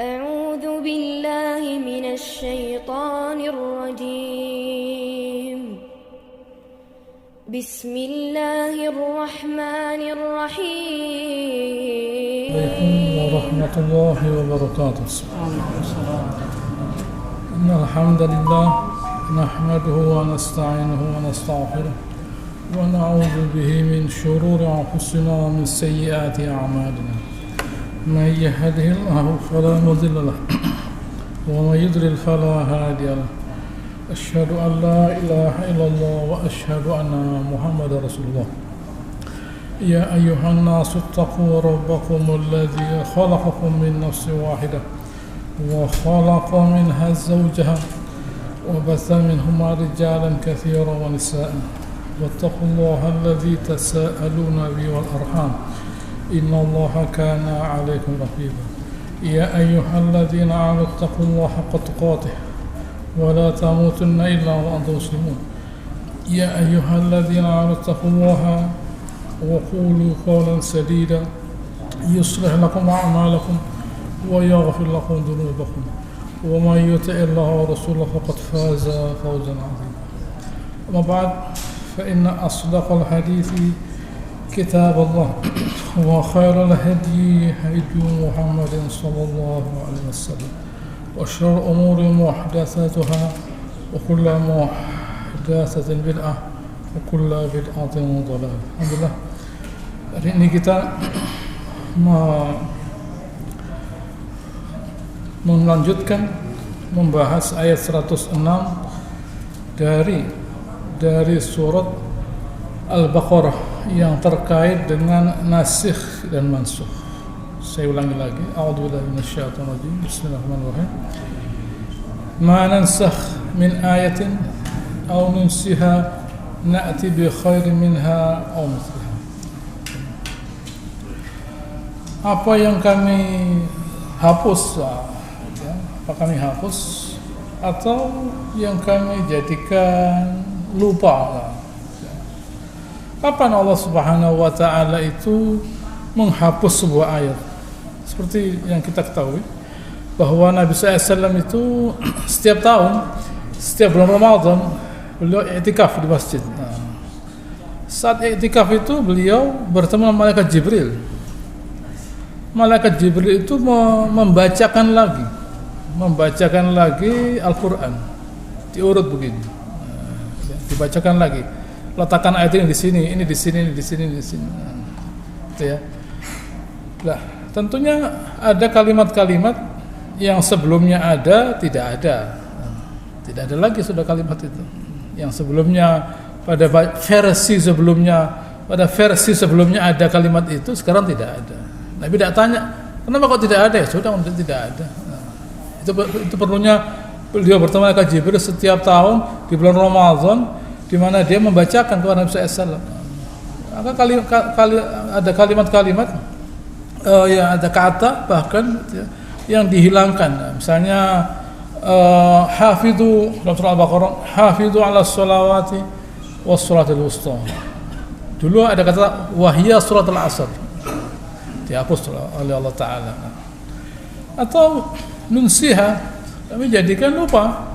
أعوذ بالله من الشيطان الرجيم بسم الله الرحمن الرحيم ورحمة الله وبركاته. إن الحمد لله نحمده ونستعينه ونستغفره ونعوذ به من شرور أنفسنا ومن سيئات أعمالنا. من يهده الله فلا مضل له ومن يضلل فلا هادي له. أشهد أن لا إله إلا الله وأشهد أن محمدا رسول الله. يا أيها الناس اتقوا ربكم الذي خلقكم من نفس واحدة وخلق منها زوجها وبث منهما رجالا كثيرا ونساء واتقوا الله الذي تساءلون به والأرحام إن الله كان عليكم رقيبا. يا أيها الذين آمنوا اتقوا الله حق تقاته ولا تموتن إلا وأنتم مسلمون. يا أيها الذين آمنوا اتقوا الله وقولوا قولا سديدا يصلح لكم أعمالكم ويغفر لكم ذنوبكم ومن يطع الله ورسوله فقد فاز فوزا عظيما. أما بعد فإن أصدق الحديث كتاب الله وخير الهدي هدي محمد صلى الله عليه وسلم وشر الأمور محدثاتها وكل محدثة بدعة وكل بدعة ضلالة. Alhamdulillah, hari ini kita melanjutkan membahas ayat 106 dari surat Al-Baqarah yang terkait dengan nasikh dan mansukh. Saya ulangi lagi. A'udzubillahi minasyaitonir rajim. Bismillahirrahmanirrahim. Ma nansakh min ayatin aw nunsiha na'ti bi khairin minha aw mithliha. Apa yang kami hapus, apa kami hapus atau yang kami jadikan lupa. Kapan Allah Subhanahu wa taala itu menghapus sebuah ayat? Seperti yang kita ketahui bahwa Nabi SAW itu setiap tahun, setiap bulan Ramadan beliau i'tikaf di masjid. Saat i'tikaf itu beliau bertemu dengan malaikat Jibril. Malaikat Jibril itu membacakan lagi Al-Quran, diurut begini, dibacakan lagi. Letakkan ayat ini di sini, ini di sini, ini di sini, ini di sini. Gitu ya. Nah, tentunya ada kalimat-kalimat yang sebelumnya ada, tidak ada. Tidak ada lagi sudah kalimat itu. Yang sebelumnya pada versi sebelumnya ada kalimat itu, sekarang tidak ada. Nabi tidak tanya, kenapa kok tidak ada? Ya sudah, tidak ada. Nah, itu perlunya beliau bertemu dengan Jibril setiap tahun di bulan Ramadan, di mana dia membacakan kepada Nabi SAW. Maka ada kalimat-kalimat yang ada kata bahkan yang dihilangkan. Misalnya hafidhu dalam surah Al-Baqarah, hafidhu 'ala sholawati was sholatil wusta. Dulu ada kata wahya suratul asr, dihapus oleh Allah Taala. Atau nunsiha, kami jadikan lupa.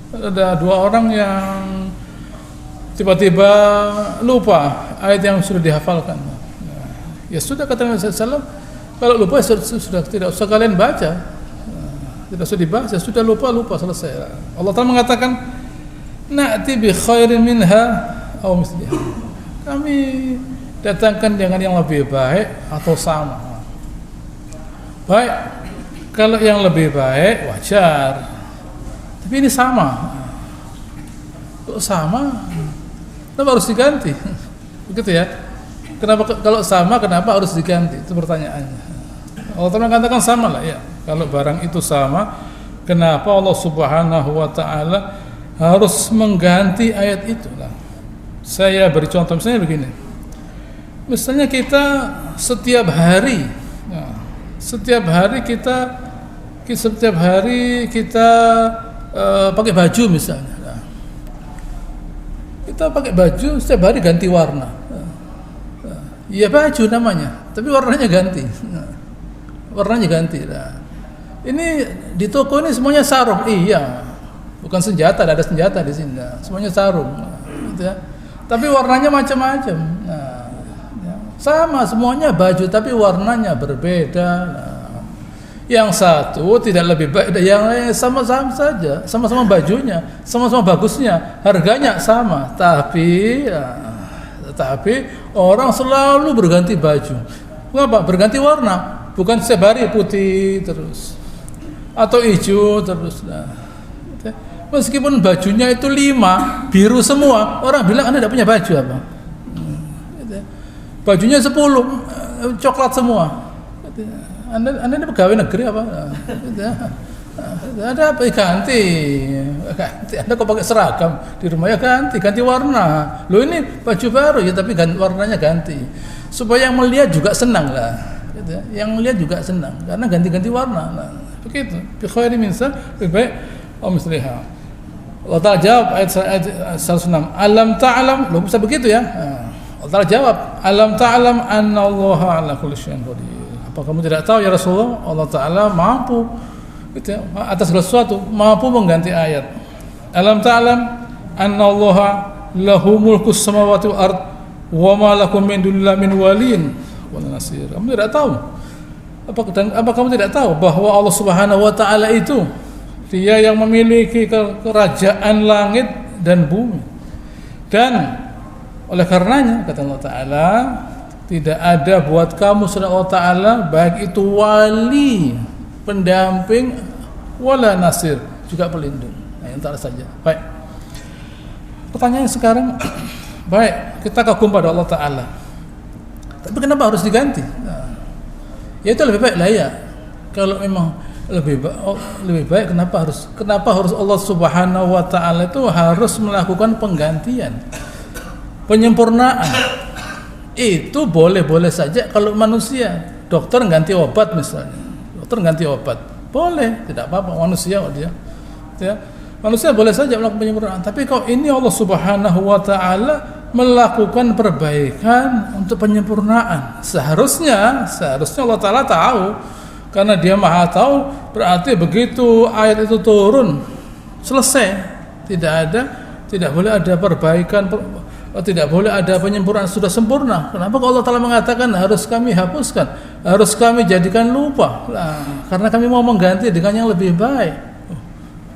Ada dua orang yang tiba-tiba lupa ayat yang sudah dihafalkan. Ya sudah, kata Nabi SAW, kalau lupa sudah tidak usah kalian baca, tidak usah dibaca, sudah lupa selesai. Allah Ta'ala mengatakan na'ti bi khairin minha aw mithliha, kami datangkan dengan yang lebih baik atau sama. Baik, kalau yang lebih baik wajar. Tapi ini sama. Kok sama? Kenapa harus diganti? Begitu ya. Kenapa kalau sama kenapa harus diganti? Itu pertanyaannya. Allah Ta'ala mengatakan sama lah ya. Kalau barang itu sama, kenapa Allah Subhanahu wa taala harus mengganti ayat itu lah? Saya beri contoh misalnya begini. Misalnya kita setiap hari kita pakai baju misalnya. Kita pakai baju setiap hari ganti warna. Ya baju namanya, tapi warnanya ganti. Warnanya ganti. ini di toko ini semuanya sarung. Iya, bukan senjata, tidak ada senjata di sini. Semuanya sarung, gitu ya. Tapi warnanya macam-macam. Nah, ya. Sama semuanya baju, tapi warnanya berbeda. Nah, yang satu tidak lebih baik dari yang lain, sama-sama saja, sama-sama bajunya, sama-sama bagusnya, harganya sama, tapi orang selalu berganti baju. Kenapa? Berganti warna, bukan setiap hari putih terus atau hijau terus. Nah, meskipun bajunya itu 5 biru semua, orang bilang Anda tidak punya baju apa? Bajunya 10 coklat semua. Anda ini pegawai negeri apa? Ada apa? Ganti. Anda kok pakai seragam di rumah ya ganti warna. Loh ini baju baru ya tapi warnanya ganti. Supaya yang melihat juga senang lah. Yang melihat juga senang karena ganti-ganti warna. Nah, begitu. Bi khairi minsa lebih baik misliha. Allah Ta'ala jawab ayat 106. Alam ta'lam, lo bisa begitu ya. Allah Ta'ala jawab, alam ta'lam anna Allah ala kulli syai'in qadir. Apa kamu tidak tahu ya Rasulullah, Allah Ta'ala mampu gitu ya, atas segala sesuatu, mampu mengganti ayat. Alam ta'lam anna Allah lahu mulkus samawati wal ard wa ma lakum min dunillahi min waliyin wala nasir. Kamu tidak tahu? Apa kamu tidak tahu bahwa Allah Subhanahu wa taala itu Dia yang memiliki kerajaan langit dan bumi. Dan oleh karenanya kata Allah Ta'ala, tidak ada buat kamu selain Allah Ta'ala baik itu wali, pendamping, wala nasir, juga pelindung. Nah, yang tak saja. Baik. Pertanyaan sekarang, baik, kita kagum pada Allah Ta'ala. Tapi kenapa harus diganti? Nah, ya itu lebih baik lah ya. Kalau memang lebih baik kenapa harus Allah Subhanahu wa taala itu harus melakukan penggantian, penyempurnaan. Itu boleh-boleh saja kalau manusia, dokter ganti obat misalnya. Dokter ganti obat, boleh, tidak apa-apa, manusia dia. Ya. Manusia boleh saja melakukan penyempurnaan, tapi kalau ini Allah Subhanahu wa taala melakukan perbaikan untuk penyempurnaan. Seharusnya Allah Ta'ala tahu, karena Dia Maha tahu, berarti begitu ayat itu turun selesai, tidak boleh ada perbaikan, tidak boleh ada penyempurnaan, sudah sempurna. Kenapa kalau Allah Ta'ala mengatakan harus kami hapuskan, harus kami jadikan lupa? Nah, karena kami mau mengganti dengan yang lebih baik.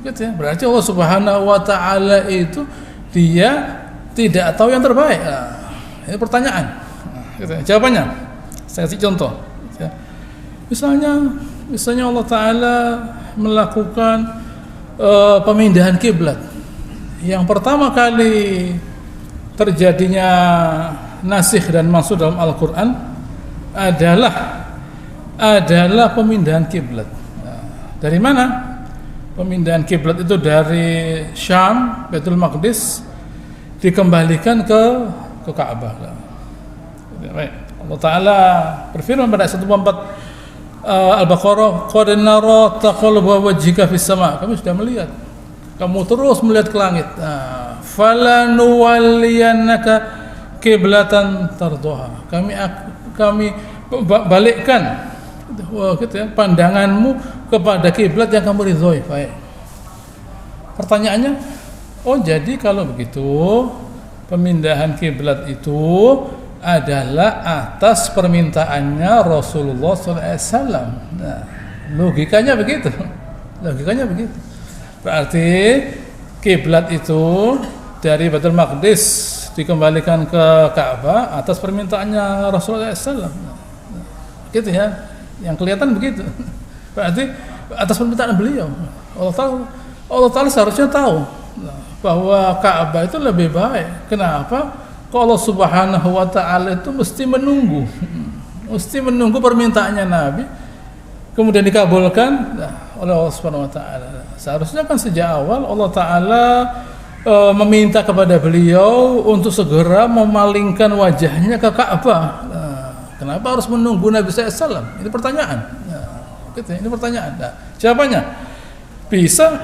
Gitu ya. Berarti Allah Subhanahu wa taala itu Dia tidak tahu yang terbaik. Nah, ini pertanyaan. Nah, gitu ya. Jawabannya saya kasih contoh. Ya. Misalnya Allah Ta'ala melakukan pemindahan kiblat. Yang pertama kali terjadinya nasikh dan mansukh dalam Al-Quran adalah pemindahan kiblat. Nah, dari mana? Pemindahan kiblat itu dari Syam, Baitul Maqdis, dikembalikan ke Ka'bah. Baik. Allah Ta'ala berfirman pada ayat 144 Al-Baqarah, qad nara taqalluba wajhika fis sama'. Kami sudah melihat, kamu terus melihat ke langit. Falanuwalliyannaka qiblatan tardaha. Kami balikkan gitu ya, pandanganmu kepada kiblat yang kamu ridhoi. Baik. Pertanyaannya, jadi kalau begitu pemindahan kiblat itu adalah atas permintaannya Rasulullah SAW. Nah, logikanya begitu. Berarti kiblat itu dari Baitul Maqdis dikembalikan ke Ka'bah atas permintaannya Rasulullah SAW. Nah, gitu ya. Yang kelihatan begitu. Berarti atas permintaan beliau. Allah Ta'ala seharusnya tahu bahwa Ka'bah itu lebih baik. Kenapa? Kalau Allah Subhanahu wa taala itu mesti menunggu permintaannya Nabi, kemudian dikabulkan oleh Allah Subhanahu wa taala. Seharusnya kan sejak awal Allah Ta'ala meminta kepada beliau untuk segera memalingkan wajahnya ke Ka'bah. Kenapa harus menunggu Nabi SAW? Ini pertanyaan. Ini pertanyaan. Jawabannya, bisa,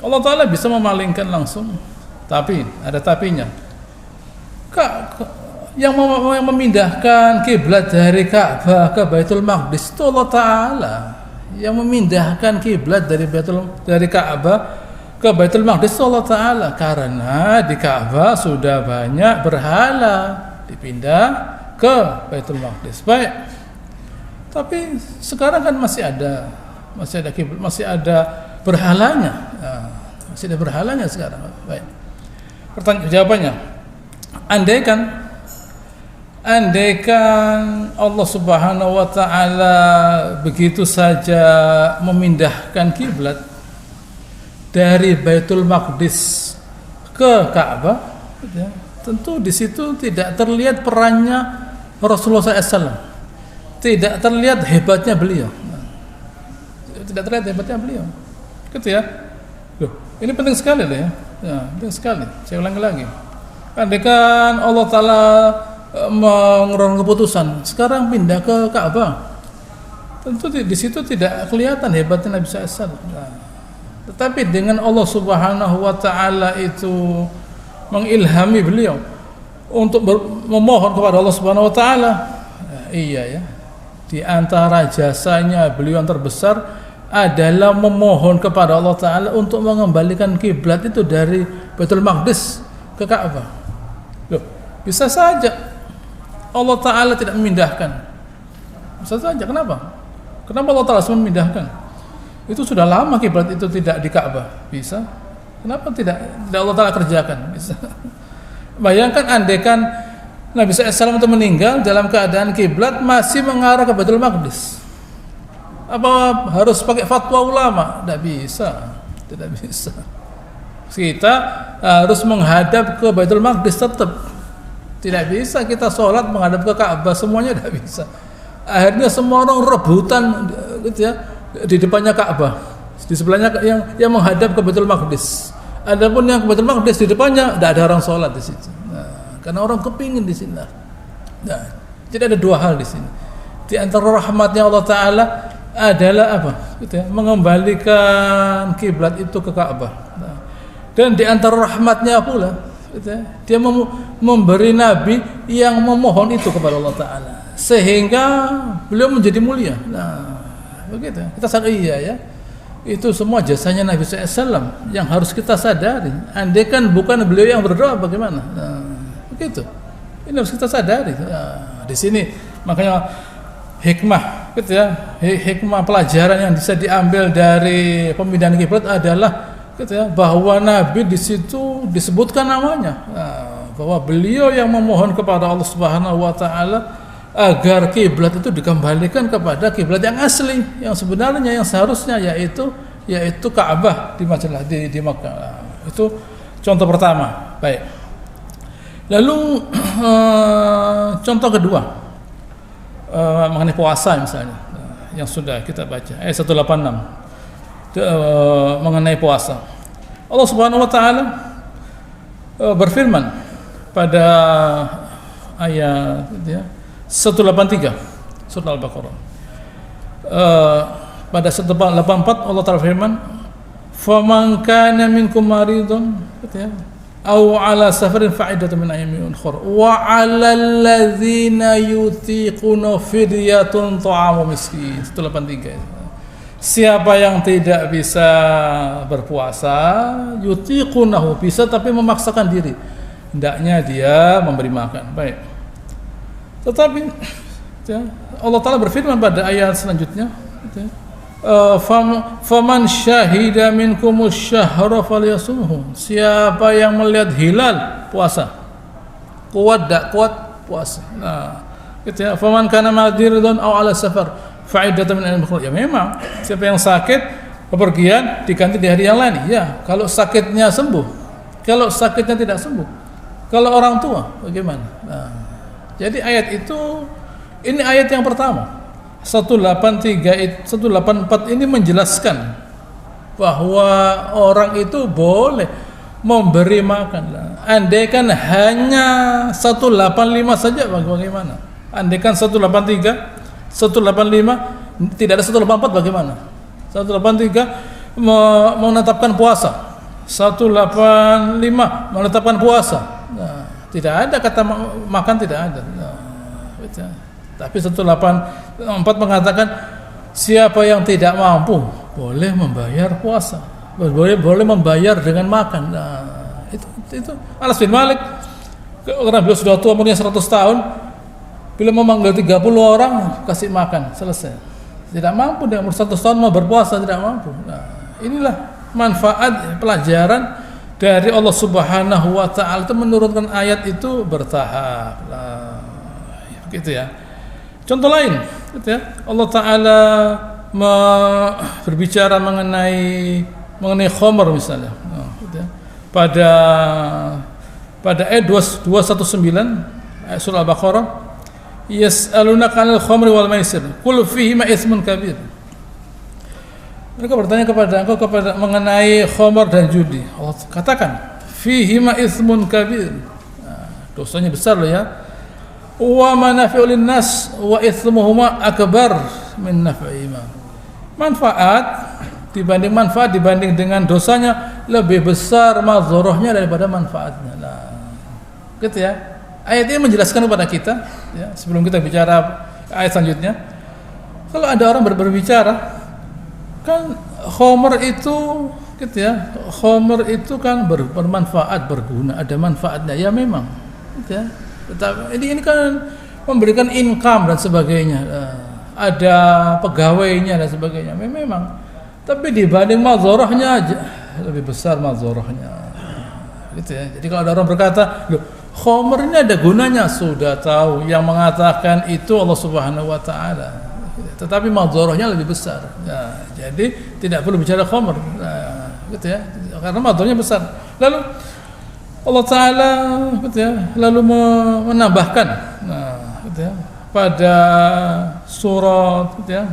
Allah Ta'ala bisa memalingkan langsung, tapi ada tapinya. Yang memindahkan kiblat dari Ka'bah ke Baitul Maqdis itu Allah Ta'ala. Yang memindahkan kiblat dari Ka'bah ke Baitul Maqdis Allah Ta'ala, karena di Ka'bah sudah banyak berhala, dipindah ke Baitul Maqdis. Baik. Tapi sekarang kan masih ada kiblat, masih ada berhalanya. Nah, masih ada berhalanya sekarang. Baik. Jawabannya, andaikan Allah Subhanahu wa taala begitu saja memindahkan kiblat dari Baitul Maqdis ke Ka'bah, ya, tentu di situ tidak terlihat perannya Rasulullah SAW, tidak terlihat hebatnya beliau, tidak terlihat hebatnya beliau, gitu ya. Loh, ini penting sekali loh ya, penting sekali. Saya ulangi lagi, andaikan Allah Taala mengeluarkan keputusan sekarang pindah ke Ka'bah, tentu di situ tidak kelihatan hebatnya Nabi SAW. Tetapi dengan Allah Subhanahu wa taala itu mengilhami beliau untuk memohon kepada Allah Subhanahu wa taala. Iya ya. Di antara jasanya beliau yang terbesar adalah memohon kepada Allah taala untuk mengembalikan kiblat itu dari Baitul Maqdis ke Ka'bah. Loh, bisa saja Allah taala tidak memindahkan. Bisa saja. Kenapa? Kenapa Allah taala memindahkan? Itu sudah lama kiblat itu tidak di Ka'bah. Bisa. Kenapa tidak Allah Ta'ala kerjakan? Bisa. Bayangkan andaikan Nabi SAW itu meninggal dalam keadaan kiblat masih mengarah ke Baitul Maqdis. Apa harus pakai fatwa ulama? Tidak bisa. Tidak bisa. Kita harus menghadap ke Baitul Maqdis tetap. Tidak bisa kita sholat menghadap ke Ka'bah, semuanya tidak bisa. Akhirnya semua orang rebutan gitu ya, di depannya Ka'bah, di sebelahnya yang menghadap ke Baitul Maqdis. Adapun yang ke Baitul Maqdis di depannya tidak ada orang sholat di situ. Nah, karena orang kepingin di sini. Nah, jadi ada dua hal di sini. Di antara rahmatnya Allah Taala adalah apa? Gitu ya, mengembalikan kiblat itu ke Ka'bah. Nah, dan di antara rahmatnya pula, gitu ya, dia memberi nabi yang memohon itu kepada Allah Taala, sehingga beliau menjadi mulia. Nah, begitu kita sadar, iya ya, itu semua jasanya Nabi SAW yang harus kita sadari. Andaikan bukan beliau yang berdoa, bagaimana? Nah, begitu, ini harus kita sadari. Nah, di sini makanya hikmah, gitu ya, hikmah pelajaran yang bisa diambil dari pemindahan kiblat adalah, gitu ya, bahwa Nabi di situ disebutkan namanya, nah, bahwa beliau yang memohon kepada Allah Subhanahu Wa Taala agar kiblat itu dikembalikan kepada kiblat yang asli, yang sebenarnya, yang seharusnya, yaitu Ka'bah di Makkah. Itu contoh pertama. Baik. Lalu contoh kedua mengenai puasa misalnya, yang sudah kita baca ayat 186 mengenai puasa. Allah Subhanahu wa taala berfirman pada ayat 183 surah Al-Baqarah. Pada 184 Allah Ta'ala firman, "Faman kana minkum maridun," "aw 'ala safarin fa'idatun min ayyamin ukhra, wa 'alal ladzina yutiquna fidyatun ta'amu miskin." 183. Siapa yang tidak bisa berpuasa, yutiqunahu, bisa tapi memaksakan diri, hendaknya dia memberi makan. Baik. Tetapi ya, Allah Ta'ala berfirman pada ayat selanjutnya, faman syahida minkumus syahra falyasumhu. Siapa yang melihat hilal, puasa. Kuat tak kuat, puasa. Nah, gitu ya. Faman kana ma'diridun aw 'ala safar fa'iddatun min ayyamin ukhra. Ya memang siapa yang sakit bepergian diganti di hari yang lain. Ya, kalau sakitnya sembuh. Kalau sakitnya tidak sembuh. Kalau orang tua bagaimana? Nah, jadi ayat itu, ini ayat yang pertama 184 ini menjelaskan bahwa orang itu boleh memberi makan. Andaikan hanya 185 saja bagaimana? Andaikan 185 tidak ada 184 bagaimana? 183 menetapkan puasa, 185 menetapkan puasa. Nah, tidak ada kata makan, tidak ada. Nah, tapi 184 mengatakan Siapa yang tidak mampu boleh membayar puasa, boleh membayar dengan makan. Nah, itu Anas bin Malik karena beliau sudah tua, umurnya 100 tahun, bila memanggil 30 orang kasih makan, selesai. Tidak mampu, dia umur 100 tahun mau berpuasa tidak mampu. Nah, inilah manfaat pelajaran dari Allah Subhanahu wa taala itu menurunkan ayat itu bertahap. Nah, begitu ya. Contoh lain, gitu ya. Allah taala berbicara mengenai khamr misalnya. Nah, gitu ya. Pada ayat 219 ayat surah Al-Baqarah, yas'alunaka 'anil khamri wal maisir qul fihima itsmun kabir. Mereka bertanya kepada engkau mengenai khamr dan judi. Allah katakan fihima itsmun kabir. Nah, dosanya besar loh ya. Wa manafi'u linnas wa itsmuhuma akbar min naf'ihima. Manfaat dibanding dengan dosanya lebih besar madharahnya daripada manfaatnya. Nah, gitu ya. Ayat ini menjelaskan kepada kita ya, sebelum kita bicara ayat selanjutnya. Kalau ada orang berbicara kan khamr itu gitu ya. Khamr itu kan bermanfaat, berguna, ada manfaatnya ya memang. Gitu ya. Tetapi ini kan memberikan income dan sebagainya, ada pegawainya dan sebagainya. Memang, tapi dibanding madharahnya aja lebih besar madharahnya. Gitu ya. Jadi kalau ada orang berkata, loh, khamr ini ada gunanya, sudah tahu. Yang mengatakan itu Allah Subhanahu wa taala. Tetapi madharahnya lebih besar. Ya, jadi tidak perlu bicara khamr. Nah, gitu ya. Karena madharahnya besar. Lalu Allah Ta'ala gitu ya, lalu menambahkan gitu ya, pada surat gitu ya,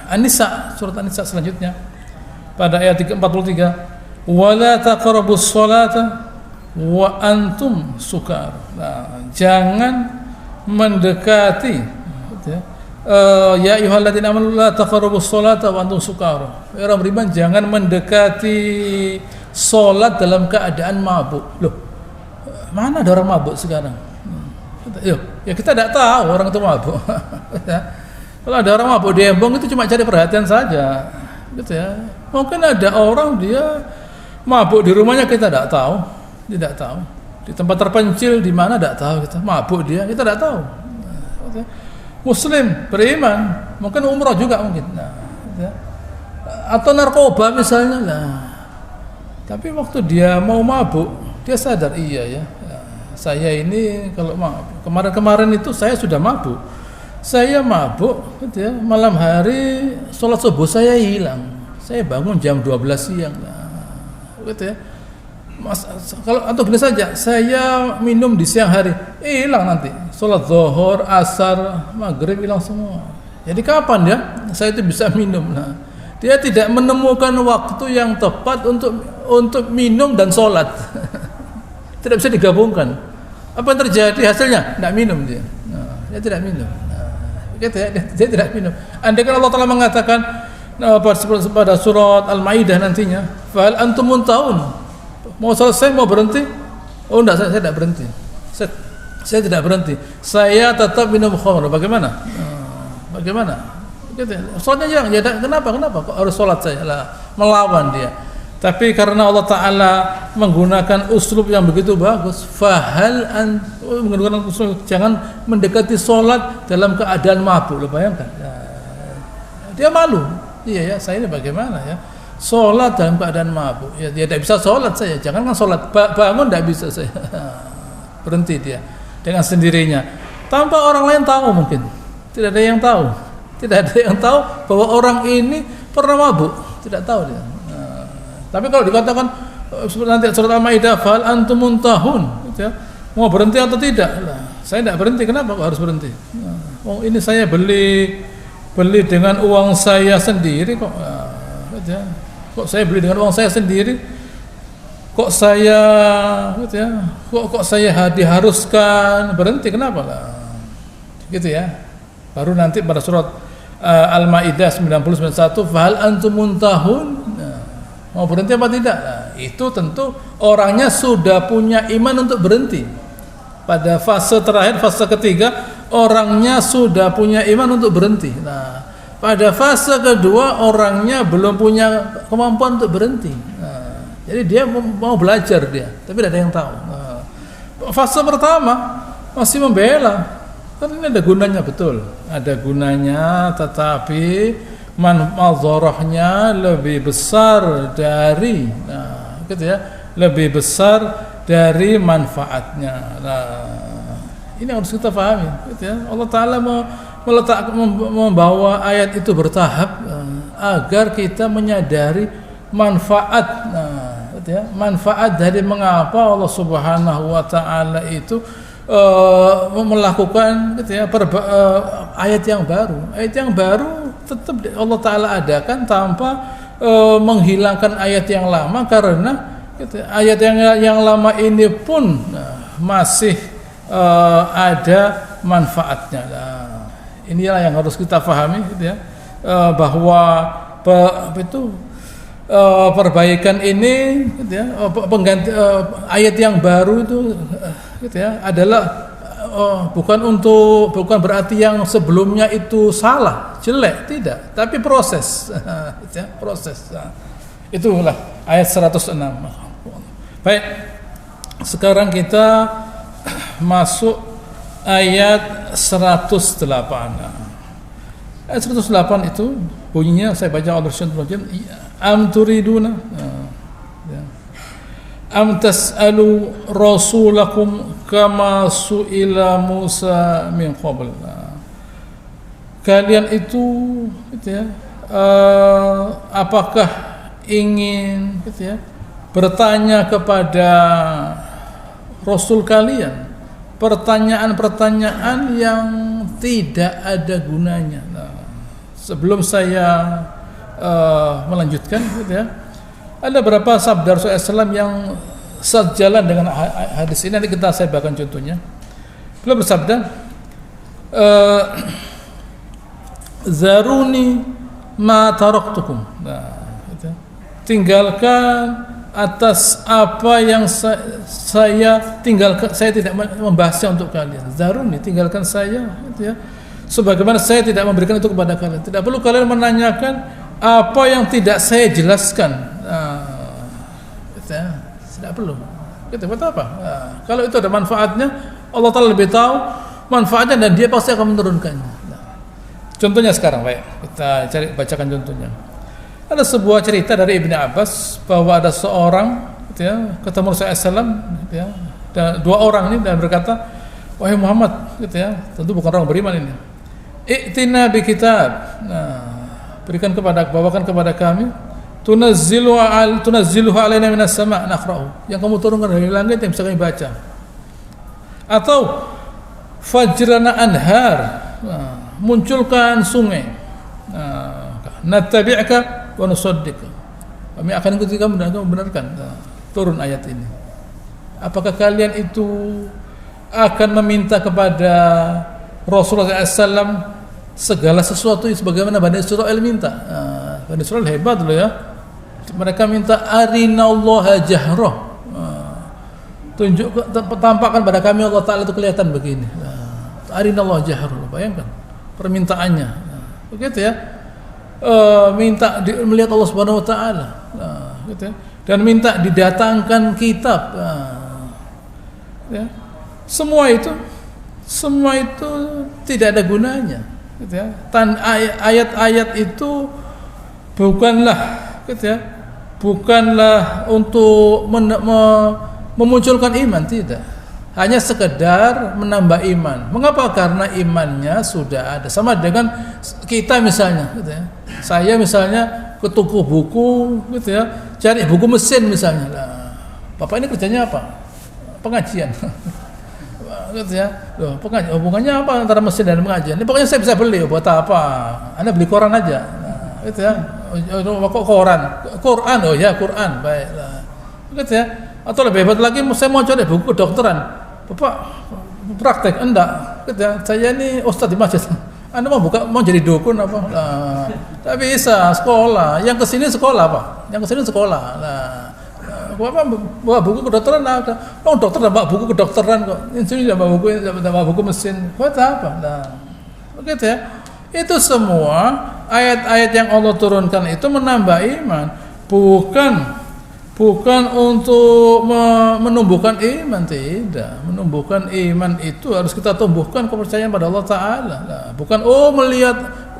An-Nisa, surat An-Nisa selanjutnya pada ayat 43, wala taqrabus sholata wa antum sukar. Nah, jangan mendekati gitu ya, ya ayyuhalladzina amanu la taqrabus sholata wa antum sukar. Orang beriman jangan mendekati sholat dalam keadaan mabuk. Loh, mana ada orang mabuk sekarang? Ya kita tidak tahu orang itu mabuk. Kalau ada orang mabuk di embong itu cuma cari perhatian saja, gitu ya. Mungkin ada orang dia mabuk di rumahnya kita tidak tahu, Di tempat terpencil di mana tidak tahu kita. Mabuk dia kita tidak tahu. Muslim beriman mungkin umrah juga mungkin. Nah, gitu ya. Atau narkoba misalnya lah. Tapi waktu dia mau mabuk, dia sadar iya ya, saya ini kalau kemarin itu saya sudah mabuk. Saya mabuk, gitu ya, malam hari sholat subuh saya hilang. Saya bangun jam 12 siang, gitu ya. Kalau atau gini saja, saya minum di siang hari, hilang nanti. Sholat zuhur, asar, maghrib hilang semua. Jadi kapan ya saya itu bisa minum? Nah, dia tidak menemukan waktu yang tepat untuk minum dan sholat. Tidak bisa digabungkan. Apa yang terjadi hasilnya? Tidak minum dia. Nah, dia tidak minum. Nah, gitu ya, dia tidak minum. Andai kan Allah Taala mengatakan pada surat Al-Maidah nantinya, fahal antum muntahun. Mau selesai, mau berhenti? Oh enggak, saya tidak berhenti. Saya tidak berhenti. Saya tetap minum khamr. Bagaimana? Bagaimana? Sholatnya jarang, ya kenapa kok harus sholat saya lah, melawan dia. Tapi karena Allah Ta'ala menggunakan uslub yang begitu bagus, menggunakan uslub, jangan mendekati sholat dalam keadaan mabuk. Lo bayangkan ya, dia malu, iya ya, saya ini bagaimana ya, sholat dalam keadaan mabuk, ya dia tidak bisa sholat saya, jangan kan sholat, bangun tidak bisa saya. Berhenti dia dengan sendirinya, tanpa orang lain tahu, mungkin tidak ada yang tahu. Tidak ada yang tahu bahwa orang ini pernah mabuk, tidak tahu dia. Nah, tapi kalau dikatakan nanti surat Al-Maidah, fal antum muntahun, gitu ya, mau berhenti atau tidak? Nah, saya tidak berhenti. Kenapa kok harus berhenti? Nah, oh ini saya beli dengan uang saya sendiri kok. Nah, gitu ya. Kok saya beli dengan uang saya sendiri? Kok saya, gitu ya? Kok saya diharuskan berhenti? Kenapa lah? Gitu ya. Baru nanti pada surat Al-Maidah 91, fahal antum muntahun. Nah, mau berhenti apa tidak? Nah, itu tentu orangnya sudah punya iman untuk berhenti. Pada fase terakhir, fase ketiga, orangnya sudah punya iman untuk berhenti. Nah, pada fase kedua orangnya belum punya kemampuan untuk berhenti. Nah, jadi dia mau belajar dia, tapi tidak ada yang tahu. Nah, fase pertama masih membela, kan ini ada gunanya betul, ada gunanya, tetapi madharahnya lebih besar dari, nah, gitu ya, lebih besar dari manfaatnya. Nah, ini harus kita pahami, gitu ya. Allah Ta'ala membawa ayat itu bertahap agar kita menyadari manfaat, nah, gitu ya, manfaat dari mengapa Allah Subhanahu wa Ta'ala itu melakukan, gitu ya, ayat yang baru. Ayat yang baru tetap Allah Ta'ala adakan tanpa menghilangkan ayat yang lama, karena, gitu, ayat yang lama ini pun masih ada manfaatnya. Nah, inilah yang harus kita pahami, gitu ya, bahwa perbaikan ini, gitu ya, pengganti ayat yang baru itu, gitu ya, adalah bukan berarti yang sebelumnya itu salah, jelek, tidak, tapi proses, gitu ya, proses. Nah, itulah ayat 106. Baik, sekarang kita masuk ayat 108. Ayat 108 itu bunyinya, saya baca Allah Subhanahu am turiduna am tas'alu rasulakum kama su'ila Musa min qabl. Kalian itu, gitu ya, apakah ingin, gitu ya, bertanya kepada Rasul kalian pertanyaan-pertanyaan yang tidak ada gunanya. Nah, sebelum saya melanjutkan, gitu ya, ada beberapa sabda Rasulullah SAW yang sejalan dengan hadis ini. Nanti saya bacakan contohnya. Beliau bersabda, zaruni ma taraktukum. Nah, gitu. Tinggalkan atas apa yang saya tinggalkan, saya tidak membahasnya untuk kalian. Zaruni, tinggalkan saya, gitu ya, sebagaimana saya tidak memberikan itu kepada kalian. Tidak perlu kalian menanyakan apa yang tidak saya jelaskan. Gitu ya, tidak perlu. Gitu, buat apa? Kalau itu ada manfaatnya, Allah Ta'ala lebih tahu manfaatnya dan Dia pasti akan menurunkannya. Contohnya sekarang, baik, kita bacakan contohnya. Ada sebuah cerita dari Ibnu Abbas bahwa ada seorang, gitu ya, ketemu Rasulullah SAW, gitu ya, dan dua orang ini, dan berkata, wahai Muhammad, gitu ya, tentu bukan orang beriman ini, i'tina bi kitab, berikan bawakan kepada kami, tunazziluhu alaina minas sama' naqra'u, yang kamu turunkan dari langit yang bisa kami baca, atau fajrana anhar, munculkan sungai, nattabi'ka wa nusaddiq, kami akan ikuti kamu dan kamu benarkan. Turun ayat ini. Apakah kalian itu akan meminta kepada Rasulullah SAW segala sesuatu sebagaimana Bani Israil minta? Bani Israil hebat loh ya. Mereka minta arinallaha jahrah, tampakkan pada kami Allah Ta'ala itu kelihatan begini. Arinallaha jahrah, bayangkan permintaannya. Begitu ya. Minta melihat Allah Subhanahu wa Ta'ala, gitu ya, dan minta didatangkan kitab, ya. Semua itu tidak ada gunanya, gitu ya. Ayat-ayat itu bukanlah, gitu ya, bukanlah untuk memunculkan iman, tidak. Hanya sekedar menambah iman. Mengapa? Karena imannya sudah ada. Sama dengan kita misalnya, gitu ya. Saya misalnya ke toko buku, gitu ya, cari buku mesin misalnya. Nah, Bapak ini kerjanya apa? Pengajian. Gitu ya. Loh, pengajian. Hubungannya apa antara mesin dan pengajian? Ini pokoknya saya bisa beli. Buat apa? Anda beli koran aja. Nah, gitu ya. Kok koran? Quran. Oh ya, Quran. Baiklah. Gitu ya. Atau lebih hebat lagi, saya mau cari buku kedokteran. Bapak praktek? Enggak. Gitu ya. Saya ini ustadz di masjid. Anda mau jadi dukun apa? Nah, tak bisa, sekolah. Yang kesini sekolah apa? Yang kesini sekolah. Nah, Bawa buku kedokteran ada. Oh, dokter bawa buku kedokteran kok. Ini bawa buku mesin. Buat apa? Nah, begitu ya. Itu semua ayat-ayat yang Allah turunkan itu menambah iman, bukan untuk menumbuhkan iman, tidak. Menumbuhkan iman itu harus kita tumbuhkan kepercayaan pada Allah Taala. Nah, bukan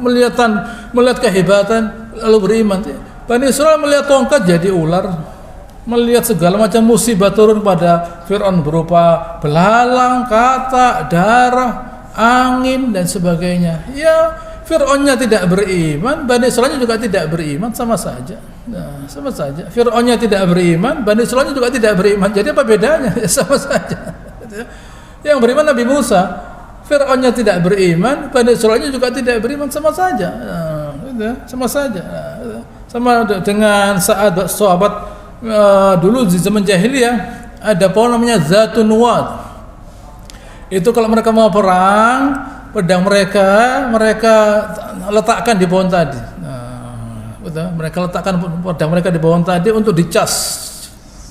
melihat kehebatan lalu beriman. Bani Israil melihat tongkat jadi ular, melihat segala macam musibah turun pada Fir'aun berupa belalang, katak, darah, angin dan sebagainya. Ya, Fir'aunnya tidak beriman, Bani Israilnya juga tidak beriman, sama saja. Nah, sama saja. Fir'aunnya tidak beriman, Bani Israilnya juga tidak beriman. Jadi apa bedanya? Ya, sama saja. Yang beriman Nabi Musa, Fir'aunnya tidak beriman, Bani Israilnya juga tidak beriman, sama saja. Nah, sama saja. Nah, sama dengan saat sahabat dulu di zaman jahiliyah ada pohon namanya Zatun Nuwat. Itu kalau mereka mau perang, pedang mereka letakkan di pohon tadi. Nah, betul. Mereka letakkan pedang mereka di pohon tadi untuk dicas,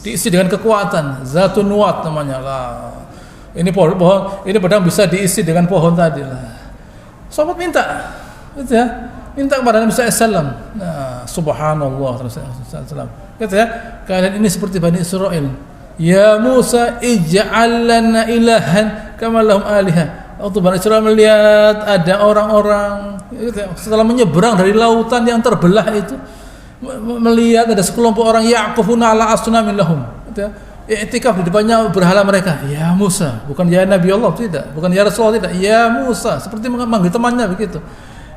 diisi dengan kekuatan. Zatun Nuwat namanya lah. Ini pohon, ini pedang bisa diisi dengan pohon tadi lah. Sahabat minta, gitu ya. Minta kepada Nabi SAW. Nah, subhanallah Rasulullah. Kata ya, kalian ini seperti Bani Israil. Ya Musa, ij'al lana ilahan kama lahum alihah. Waktu Bani Israil melihat ada orang-orang setelah menyeberang dari lautan yang terbelah itu, melihat ada sekelompok orang yaqufuna ala asnamin lahum. Gitu ya. I'tikaf di depannya berhala mereka. Ya Musa, bukan ya Nabi Allah, tidak. Bukan ya Rasulullah, tidak. Ya Musa, seperti memanggil temannya begitu.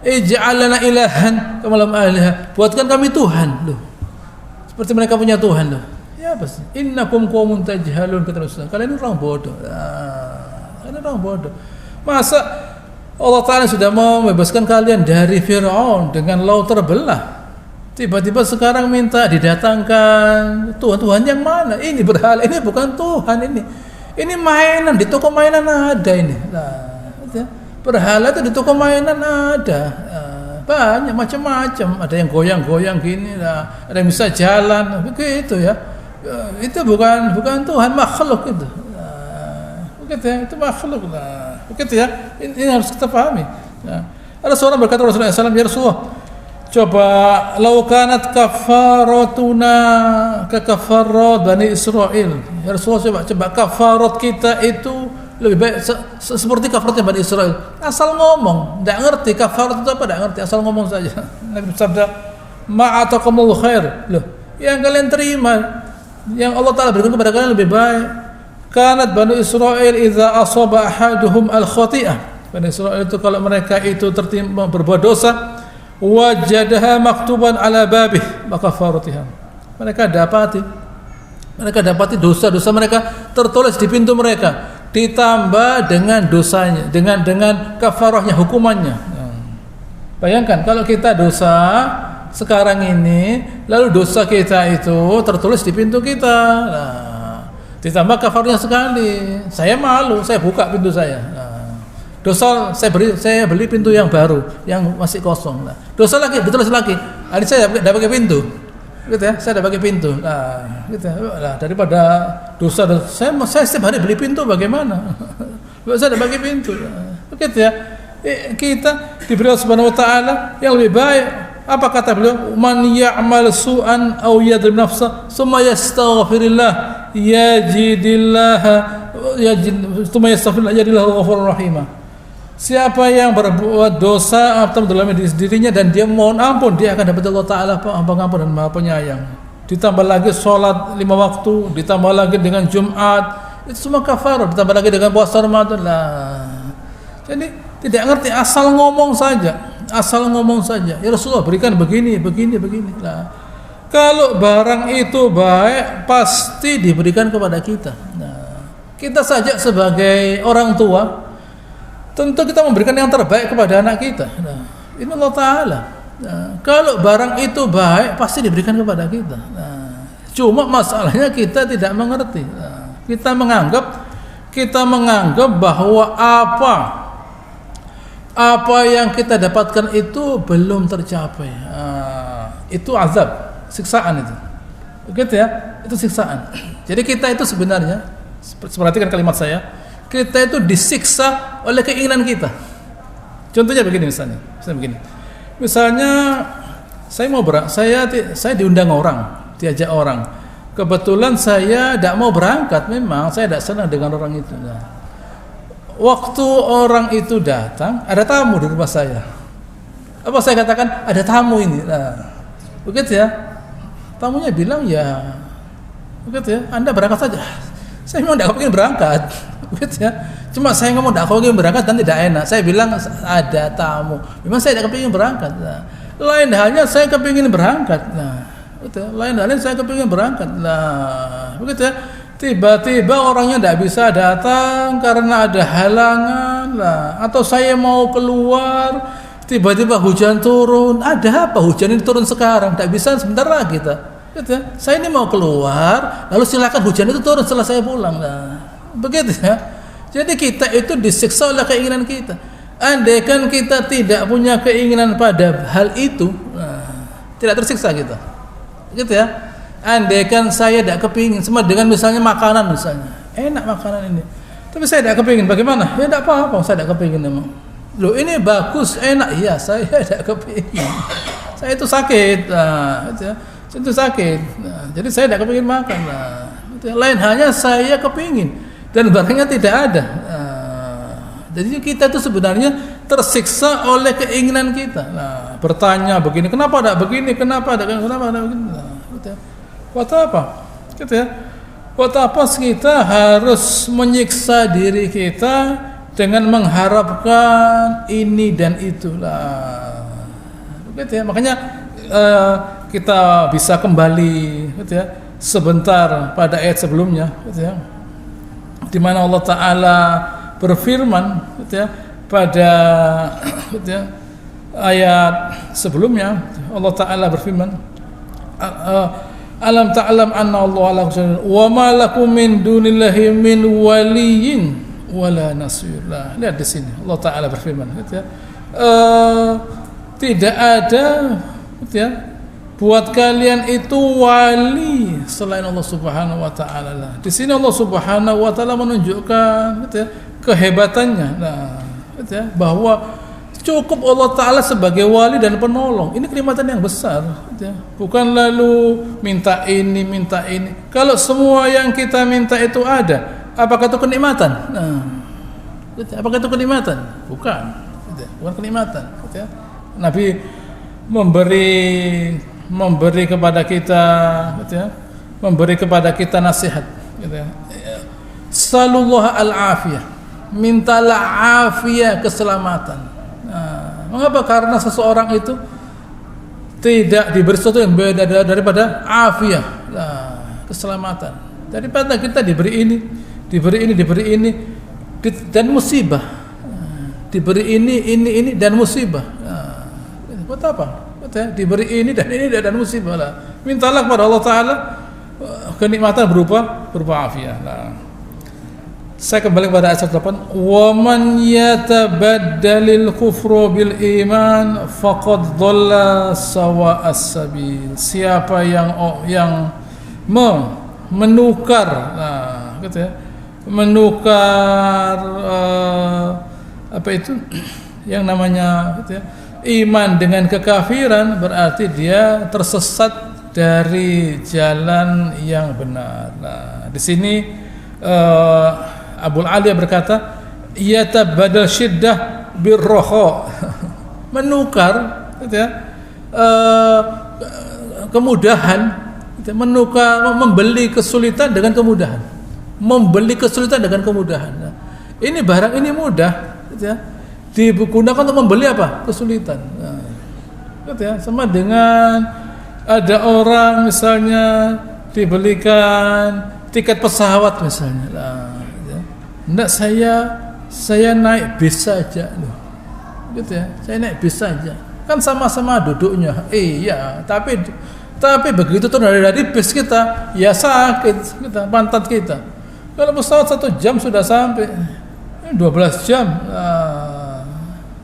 Ij'al lana ilahan kama lahum alihah. Buatkan kami Tuhan, loh. Seperti mereka punya Tuhan, loh. Ya apa sih? Innakum qaumun tajhalun, kata Rasulullah. Kalian ini orang bodoh. Kalian orang bodoh. Masa Allah Ta'ala sudah membebaskan kalian dari Fir'aun dengan laut terbelah, tiba-tiba sekarang minta didatangkan Tuhan yang mana? Ini berhala, ini bukan Tuhan, ini mainan, di toko mainan ada ini. Nah, berhala itu di toko mainan ada, banyak macam-macam. Ada yang goyang-goyang gini, ada yang bisa jalan, begitu ya. Itu bukan Tuhan, makhluk itu. Begitu ya, itu makhluk. Begitu ya, ini harus kita pahami. Ada seorang berkata Rasulullah SAW, ya Rasulullah, coba laukanat kafaratuna kekafarat Bani Israil. Ya Rasulullah, coba kafarat kita itu lebih baik seperti kafaratnya Bani Israil. Asal ngomong, tidak ngerti kafarat itu apa, tidak ngerti, asal ngomong saja. Nabi bersabda, ma'atakumul khair. Loh, yang kalian terima, yang Allah Ta'ala berikan kepada kalian lebih baik. Kanat Bani Israil idza asaba ahaduhum al-khati'ah. Bani Israil itu kalau mereka itu tertimpa berbuat dosa, wajadaha maktuban ala babih, maka faratiha. Mereka dapati dosa-dosa mereka tertulis di pintu mereka, ditambah dengan dosanya, dengan kafarahnya, hukumannya. Bayangkan kalau kita dosa sekarang ini, lalu dosa kita itu tertulis di pintu kita. Ditambah kafarnya sekali. Saya malu, saya buka pintu saya. Dosa saya beli pintu yang baru, yang masih kosong. Dosa lagi, ditulis lagi. Ini saya tidak pakai pintu. Gitu ya, saya tidak pakai pintu. Gitu ya. Daripada dosa saya setiap hari beli pintu bagaimana? Saya tidak pakai pintu. Begitu ya. Kita diberi Allah Subhanahu wa taala yang lebih baik. Apa kata beliau? Man ya'mal su'an aw yadrim nafsa summa yastaghfirillah yajidillahu ghafurur rahim. Siapa yang berbuat dosa atau mendolimi dirinya dan dia mohon ampun, dia akan dapat Allah Ta'ala pengampun dan Maha Penyayang. Ditambah lagi sholat 5 waktu, ditambah lagi dengan Jumat, itu semua kafarah. Ditambah lagi dengan puasa Ramadan lah. Jadi tidak ngerti, asal ngomong saja. Ya Rasulullah berikan begini lah. Kalau barang itu baik, pasti diberikan kepada kita. Nah, kita saja sebagai orang tua, tentu kita memberikan yang terbaik kepada anak kita. Nah, ini Allah Ta'ala. Nah, kalau barang itu baik, pasti diberikan kepada kita. Nah, cuma masalahnya kita tidak mengerti. Nah, kita menganggap bahwa apa yang kita dapatkan itu belum tercapai. Itu azab, siksaan itu. Begitu ya, itu siksaan. Jadi kita itu sebenarnya, perhatikan kalimat saya, kita itu disiksa oleh keinginan kita. Contohnya begini misalnya saya mau saya diundang orang, diajak orang. Kebetulan saya tidak mau berangkat, memang saya tidak senang dengan orang itu. Nah, waktu orang itu datang, ada tamu di rumah saya. Apa saya katakan ada tamu ini? Nah, begitu ya. Tamunya bilang ya, begitu ya. Anda berangkat saja. Saya memang tidak kepingin berangkat, begitu ya. Cuma saya ngomong tidak kepingin berangkat dan tidak enak. Saya bilang ada tamu. Memang saya tidak kepingin berangkat. Nah, lain halnya saya kepingin berangkat. Nah, betul. Lain halnya saya kepingin berangkat. Nah, begitu ya. Tiba-tiba orangnya tidak bisa datang karena ada halangan lah. Atau saya mau keluar, tiba-tiba hujan turun. Ada apa? Hujan ini turun sekarang, tidak bisa sebentar lagi kita. Gitu ya. Saya ini mau keluar, lalu silakan hujan itu turun setelah saya pulang. Nah, begitu ya. Jadi kita itu disiksa oleh keinginan kita. Andaikan kita tidak punya keinginan pada hal itu, nah, tidak tersiksa kita. Gitu ya. Andaikan saya tidak kepingin, sama dengan misalnya makanan misalnya, enak makanan ini, tapi saya tidak kepingin, bagaimana? Ya tidak apa-apa, saya tidak kepingin memang. Loh ini bagus, enak, iya saya tidak kepingin. Saya itu sakit, nah, itu sakit. Nah, jadi saya tidak kepingin makan. Nah, lain hanya saya kepingin dan barangnya tidak ada. Nah, jadi kita itu sebenarnya tersiksa oleh keinginan kita. Nah, bertanya begini, kenapa tidak begini? Kenapa tidak begini? Nah, gitu. Buat apa? Gitu ya. Buat apa kita harus menyiksa diri kita dengan mengharapkan ini dan itulah. Begitu ya. Makanya kita bisa kembali gitu ya, sebentar pada ayat sebelumnya gitu ya. Di mana Allah Taala berfirman gitu ya, pada gitu ya, ayat sebelumnya Allah Taala berfirman, alam ta'lam anna Allah ala kulli syai'in wa ma lakum min dunillahi min waliyyin wala nasir. Nah, lihat di sini Allah Taala berfirman gitu ya, tidak ada gitu ya, buat kalian itu wali selain Allah Subhanahu wa taala. Nah, di sini Allah Subhanahu wa taala menunjukkan gitu ya, kehebatannya. Nah, gitu ya, bahwa cukup Allah Ta'ala sebagai wali dan penolong. Ini kenikmatan yang besar gitu ya. Bukan lalu minta ini, minta ini. Kalau semua yang kita minta itu ada, apakah itu kenikmatan? Nah, gitu ya. Apakah itu kenikmatan? Bukan gitu ya. Bukan kenikmatan gitu ya. Nabi memberi kepada kita gitu ya, memberi kepada kita nasihat gitu ya. Sallallahu al-afiyah, mintalah afiyah, keselamatan. Nah, mengapa? Karena seseorang itu tidak diberi sesuatu yang beda daripada afiyah, nah, keselamatan. Daripada kita diberi ini dan musibah. Nah, diberi ini dan musibah. Nah, buat apa? Diberi ini dan musibah lah. Mintalah kepada Allah Taala kenikmatan berupa afiyah. Nah, saya kembali kepada ayat 8. Wa man yatabaddalil kufra bil iman faqad dhalla sawa'as sabil. Siapa yang menukar, nah, gitu ya, menukar apa itu yang namanya gitu ya, iman dengan kekafiran, berarti dia tersesat dari jalan yang benar. Nah, di sini Abu Aliyah berkata, yatabadal syiddah birroho, menukar gitu ya, kemudahan gitu, menukar, membeli kesulitan dengan kemudahan, Nah, ini barang ini mudah gitu ya, digunakan untuk membeli apa? Kesulitan. Nah, gitu ya, sama dengan ada orang misalnya dibelikan tiket pesawat misalnya. Nah, enggak, saya naik bis saja loh. Gitu ya. Saya naik bis saja. Kan sama-sama duduknya. Iya, tapi begitu turun dari bis kita, ya sakit kita, pantat kita. Kalau pesawat 1 jam sudah sampai. 12 jam.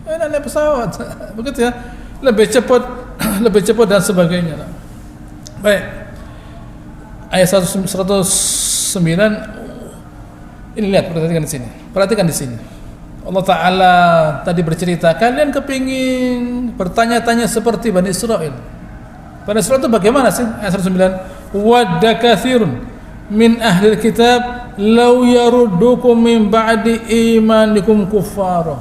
Naik pesawat. Begitu ya. Lebih cepat dan sebagainya. Baik. ayat 109. Ini lihat, perhatikan di sini. Allah Ta'ala tadi bercerita, kalian kepingin bertanya-tanya seperti Bani Israel. Bani Israel itu bagaimana sih? Ayat 109. Wadda katsirun min ahlil kitab law yaruddukum min ba'di imanikum kuffara.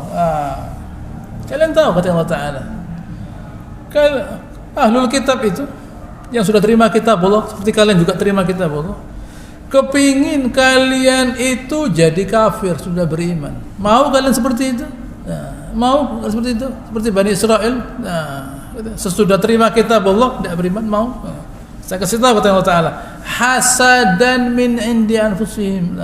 Kalian tahu kata Allah Ta'ala, ahlul kitab itu yang sudah terima kitab Allah, seperti kalian juga terima kitab Allah, kepingin kalian itu jadi kafir sudah beriman. Mau kalian seperti itu? Mau seperti itu? Seperti Bani Israel? Sesudah terima kitab Allah tidak beriman, mau? Saya kasih tahu kata Allah Ta'ala, hasadan min indi anfusihim.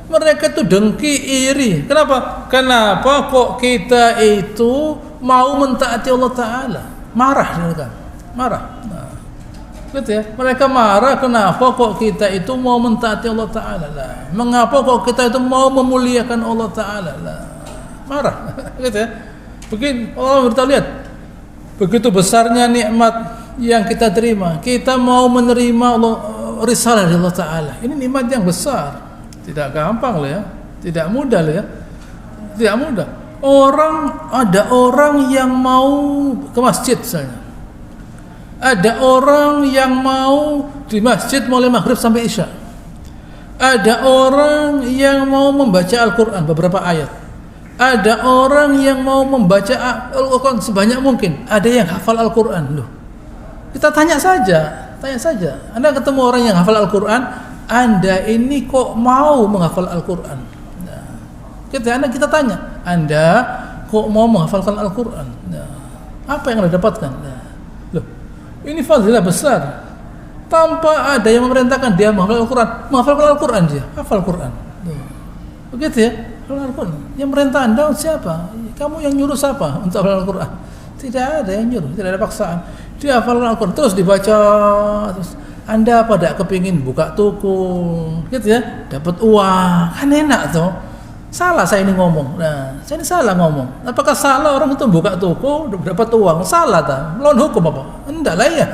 Mereka itu dengki, iri. Kenapa? Kenapa kok kita itu mau mentaati Allah Ta'ala? Marah mereka, marah. Gitu ya. Mereka marah, kenapa kok kita itu mau mentaati Allah Ta'ala? Mengapa kok kita itu mau memuliakan Allah Ta'ala? Marah. Gitu ya. Begini Allah beritahu, lihat, begitu besarnya nikmat yang kita terima, kita mau menerima risalah dari Allah Ta'ala. Ini nikmat yang besar, tidak gampang loh ya, tidak mudah loh ya, tidak mudah. Ada orang yang mau ke masjid misalnya, ada orang yang mau di masjid mulai maghrib sampai isya, ada orang yang mau membaca Al-Quran beberapa ayat, ada orang yang mau membaca Al-Quran sebanyak mungkin, ada yang hafal Al-Quran. Loh, kita tanya saja. Anda ketemu orang yang hafal Al-Quran, Anda ini kok mau menghafal Al-Quran? Kita tanya, Anda kok mau menghafalkan Al-Quran? Apa yang Anda dapatkan? Loh, ini fadilah besar. Tanpa ada yang memerintahkan dia menghafalkan Al-Quran dia, hafal Quran. Begitu ya, hafal Al-Quran. Yang merintah Anda siapa? Kamu yang nyuruh siapa untuk hafal Al-Quran? Tidak ada yang nyuruh, tidak ada paksaan. Dia hafal Al-Quran, terus dibaca, terus Anda pada kepingin buka toko, gitu ya, dapat uang, kan enak tuh. Salah saya ini ngomong. Saya ini salah ngomong. Apakah salah orang itu buka toko dapat uang? Salah tak? Melawan hukum apa? Enggak lah ya.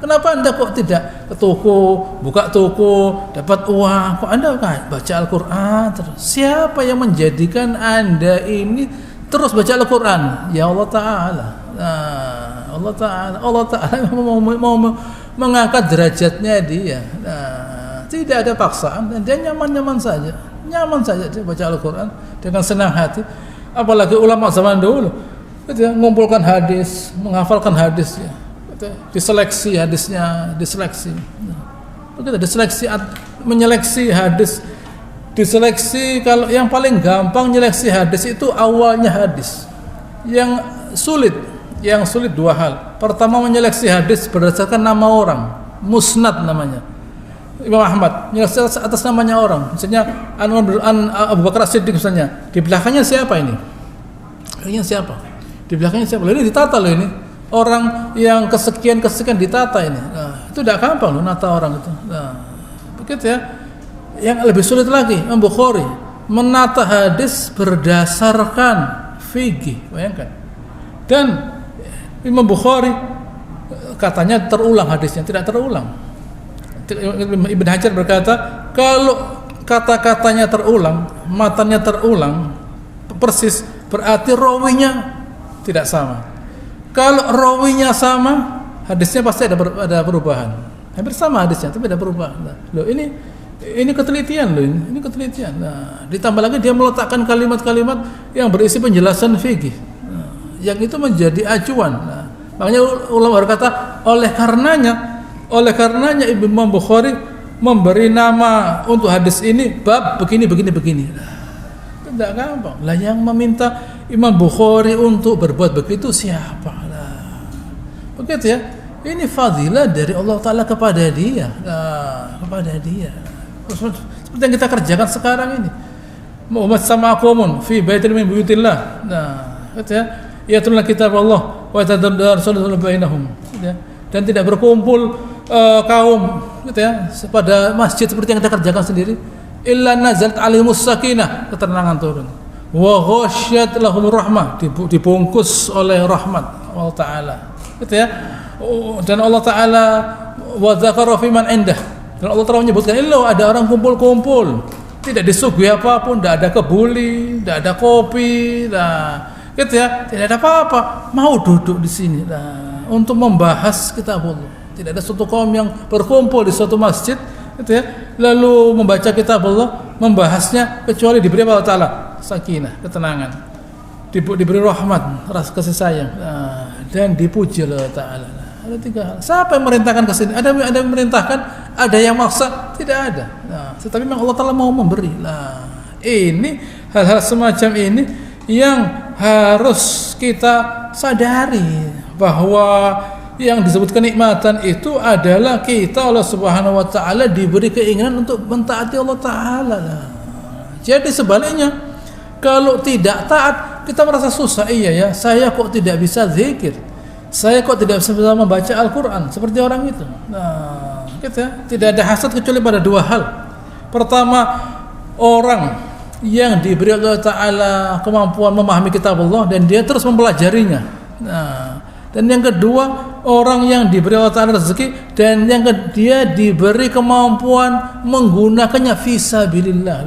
Kenapa Anda kok tidak ke toko, buka toko, dapat uang? Kok Anda baca Al-Quran terus? Siapa yang menjadikan Anda ini terus baca Al-Quran? Ya Allah Ta'ala. Allah Ta'ala mau mengangkat derajatnya dia. Tidak ada paksaan, dan dia nyaman saja dia baca Al-Quran dengan senang hati. Apalagi ulama zaman dulu, mengumpulkan hadis, menghafalkan hadisnya, diseleksi hadisnya, menyeleksi hadis, diseleksi. Kalau yang paling gampang menyeleksi hadis itu awalnya hadis. Yang sulit dua hal. Pertama, menyeleksi hadis berdasarkan nama orang, musnad namanya. Imam Ahmad menyeleksi atas namanya orang. Misalnya Abu Bakar As-Siddiq misalnya. Di belakangnya siapa ini? Di belakangnya siapa? Ini ditata loh ini. Orang yang kesekian ditata ini. Itu tidak gampang loh nata orang itu. Begitu ya. Yang lebih sulit lagi, Imam Bukhari menata hadis berdasarkan fikih, bayangkan. Dan Imam Bukhari katanya terulang hadisnya, tidak terulang. Ibn Hajar berkata, kalau kata-katanya terulang, matanya terulang persis, berarti rawinya tidak sama. Kalau rawinya sama, hadisnya pasti ada perubahan. Hampir sama hadisnya, tapi ada perubahan. Loh, ini ketelitian loh, ini ketelitian. Ditambah lagi dia meletakkan kalimat-kalimat yang berisi penjelasan fikih. Yang itu menjadi acuan. Makanya ulama berkata, oleh karenanya Imam Bukhari memberi nama untuk hadis ini bab begini. Tidak gampang. Lah yang meminta Imam Bukhari untuk berbuat begitu siapa? Begitu ya. Ini fadilah dari Allah Ta'ala kepada dia. Seperti yang kita kerjakan sekarang ini. Muhammad sama'akumun fi baitin min buyutillah. Gitu ya. Yatluna kitab Allah wa yatadarrasuna bainahum. Dan tidak berkumpul kaum gitu ya pada masjid seperti yang kita kerjakan sendiri, illa nazalat alaihimus sakinah, ketenangan turun, wa ghasyat lahumur rahmah, dibungkus oleh rahmat Allah Ta'ala gitu ya. Dan Allah Ta'ala wa dzakara fi man indah, Dan Allah Ta'ala menyebutkan, "Loh, ada orang kumpul-kumpul, tidak disuguhi apapun, tidak ada kebuli, tidak ada kopi, gitu ya, tidak ada apa-apa, mau duduk di sini untuk membahas kitab Allah. Tidak ada suatu kaum yang berkumpul di suatu masjid, gitu ya, lalu membaca kitab Allah, membahasnya, kecuali diberi Allah Ta'ala sakinah, ketenangan, diberi rahmat, rasa kasih sayang, dan dipuji Allah Ta'ala. Ada 3 hal. Siapa yang merintahkan ke sini? Ada yang merintahkan, ada yang maksa, tidak ada. Tetapi memang Allah Ta'ala mau memberi. Ini hal-hal semacam ini yang harus kita sadari, bahwa yang disebut kenikmatan itu adalah kita Allah Subhanahu wa Ta'ala diberi keinginan untuk mentaati Allah Ta'ala. Jadi sebaliknya, kalau tidak taat kita merasa susah. Iya ya, saya kok tidak bisa zikir, saya kok tidak bisa membaca Al-Quran seperti orang itu. Gitu ya, tidak ada hasad kecuali pada 2 hal. Pertama, orang yang diberi Allah Ta'ala kemampuan memahami kitab Allah dan dia terus mempelajarinya. Dan yang kedua, orang yang diberi Allah Ta'ala rezeki dan yang dia diberi kemampuan menggunakannya fisabilillah.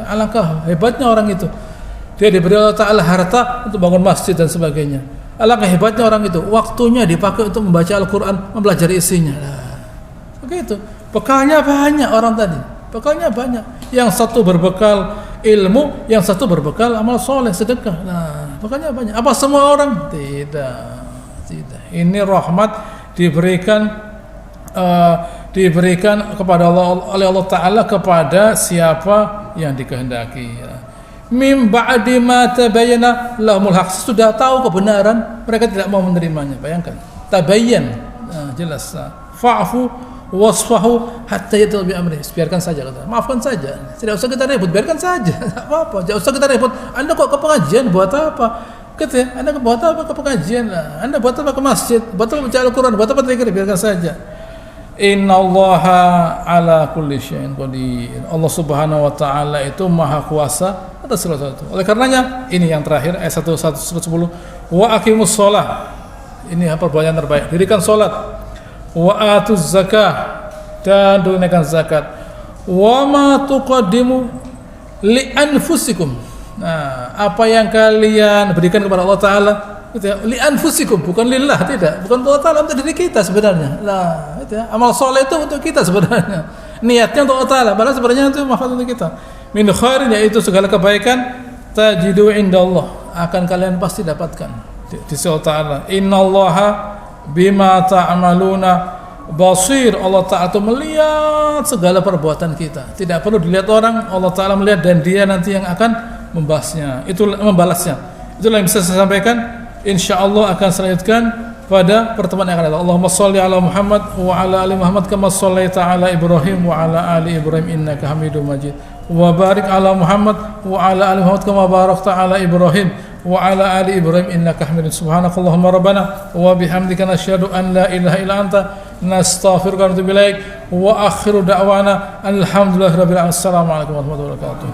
Alangkah hebatnya orang itu. Dia diberi Allah Ta'ala harta untuk bangun masjid dan sebagainya. Alangkah hebatnya orang itu, waktunya dipakai untuk membaca Al-Quran, mempelajari isinya. Begitu. Bekalnya banyak orang tadi. Bekalnya banyak. Yang satu berbekal ilmu, yang satu berbekal amal soleh, sedekah. Bekalnya banyak. Apa semua orang? Tidak. Ini rahmat diberikan kepada Allah, oleh Allah Ta'ala kepada siapa yang dikehendaki. Mim ba'di ma tabayyana lahumul haq, sudah tahu kebenaran mereka tidak mau menerimanya. Bayangkan, tabayyan, jelas. Fa'fu wasfahu hatta yatul bi amri, biarkan saja, kata. Maafkan saja, tidak usah kita ribut, biarkan saja, tak apa-apa, jangan usah kita ribut. Anda kok ke pengajian buat apa? Gitu ya, Anda buat apa ke pengajian? Anda buat apa ke masjid? Buat apa baca Al-Quran? Buat apa zikir? Biarkan saja. Innallaha ala kulli syai'in qadir. Allah Subhanahu wa Ta'ala itu maha kuasa atas segala sesuatu. Oleh karenanya, ini yang terakhir ayat 110, wa aqimus shalah. Ini perbuatan terbaik. Dirikan salat. Wa atuz zakah, dan tunaikan zakat. Wa ma tuqaddimu li anfusikum. Apa yang kalian berikan kepada Allah Ta'ala, gitu ya, li anfusikum, bukan lillah, tidak, bukan Allah Ta'ala, untuk diri kita sebenarnya. Gitu ya. Amal soleh itu untuk kita sebenarnya, niatnya untuk Allah Ta'ala, padahal sebenarnya itu manfaat untuk kita. Min khairin, yaitu segala kebaikan, tajidu indallah, akan kalian pasti dapatkan di sisi Allah Ta'ala. Innallaha bima ta'maluna basir. Allah Ta'ala itu melihat segala perbuatan kita, tidak perlu dilihat orang, Allah Ta'ala melihat, dan dia nanti yang akan membalasnya. Itulah yang bisa saya sampaikan. Insyaallah akan selanjutkan pada pertemuan yang akan datang. Allahumma shalli ala Muhammad wa ala ali Muhammad kama shallaita ala Ibrahim wa ala ali Ibrahim innaka Hamidum Majid. Wa barik ala Muhammad wa ala ali Muhammad kama barakta ala Ibrahim wa ala ali Ibrahim innaka Hamidum. Subhanakallahumma rabbana wa bihamdika nasyhadu an la ilaha illa anta nastaghfiruka wa natubu ilaik. Wa akhiru da'wana alhamdulillahirabbil alamin. Assalamualaikum warahmatullahi wabarakatuh.